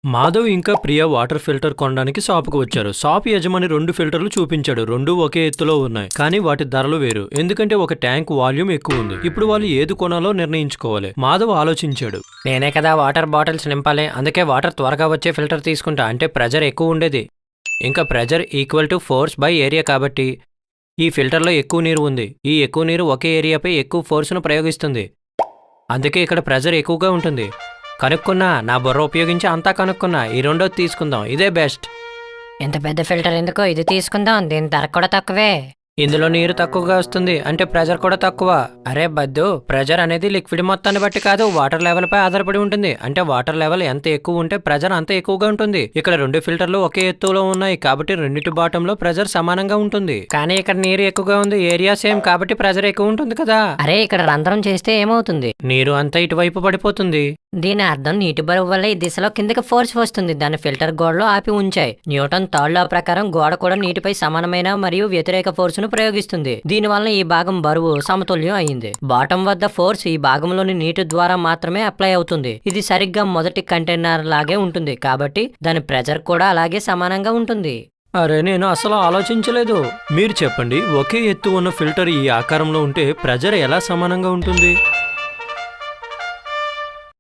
మాధవ్ ఇంకా ప్రియ water filter కొనడానికి షాపుకు వచ్చారు. షాప్ యజమాని 2 ఫిల్టర్లు చూపించాడు. 2 ఒకే ఎత్తులో ఉన్నాయి, కానీ వాటి ధరలు వేరు. ఎందుకంటే ఒక ట్యాంక్ వాల్యూమ్ ఎక్కువ ఉంది. ఇప్పుడు వాళ్ళు ఏది కొనాలో నిర్ణయించుకోవాలి. మాధవ్ ఆలోచించాడు. నేనే కదా వాటర్ బాటిల్స్ నింపాలి, అందుకే వాటర్ త్వరగా వచ్చే ఫిల్టర్ తీసుకుంటా. అంటే ప్రెజర్ ఎక్కువ ఉండేది. ఇంకా pressure equal to force by area, కాబట్టి ఈ ఫిల్టర్లో ఎక్కువ నీరు ఉంది. ఈ ఎక్కువ నీరు ఒకే ఏరియాపై ఎక్కువ ఫోర్స్ను ప్రయోగిస్తుంది, అందుకే ఇక్కడ ప్రెజర్ ఎక్కువగా ఉంటుంది. కనుక్కున్నా, నా బుర్ర ఉపయోగించి అంతా కనుక్కున్నా. ఈ రెండోది తీసుకుందాం, ఇదే బెస్ట్. ఇంత పెద్ద ఫిల్టర్ ఎందుకో ఇది తీసుకుందాం, దీని ధర కూడా తక్కువే. ఇందులో నీరు తక్కువగా వస్తుంది, అంటే ప్రెజర్ కూడా తక్కువ. అరే బద్దు, ప్రెజర్ అనేది లిక్విడ్ మొత్తాన్ని బట్టి కాదు, వాటర్ లెవెల్ పై ఆధారపడి ఉంటుంది. అంటే వాటర్ లెవెల్ ఎంత ఎక్కువ ఉంటే ప్రెజర్ అంత ఎక్కువగా ఉంటుంది. ఇక్కడ 2 ఫిల్టర్లు ఒకే ఎత్తులో ఉన్నాయి, కాబట్టి రెండింటి బాటంలో ప్రెజర్ సమానంగా ఉంటుంది. కానీ ఇక్కడ నీరు ఎక్కువగా ఉంది, ఏరియా సేమ్, కాబట్టి ప్రెజర్ ఎక్కువ ఉంటుంది కదా. అరే ఇక్కడ రంధ్రం చేస్తే ఏమవుతుంది? నీరు అంతా ఇటువైపు పడిపోతుంది. దీని అర్థం నీటి బరువు వల్ల ఈ దిశలో కిందకి ఫోర్స్ వస్తుంది. దాన్ని ఫిల్టర్ గోడలో ఆపి ఉంచాయి. న్యూటన్ థర్డ్ లా ప్రకారం గోడ కూడా నీటిపై సమానమైన మరియు వ్యతిరేక ఫోర్స్ ను ప్రయోగిస్తుంది. దీనివల్ల ఈ భాగం బరువు సమతుల్యం అయింది. బాటం వద్ద ఫోర్స్ ఈ భాగంలోని నీటి ద్వారా మాత్రమే అప్లై అవుతుంది. ఇది సరిగ్గా మొదటి కంటైనర్ లాగే ఉంటుంది, కాబట్టి దాని ప్రెజర్ కూడా అలాగే సమానంగా ఉంటుంది. అరే నేను అసలు ఆలోచించలేదు. మీరు చెప్పండి, ఒకే ఎత్తు ఉన్న ఫిల్టర్ ఈ ఆకారంలో ఉంటే ప్రెజర్ ఎలా సమానంగా ఉంటుంది?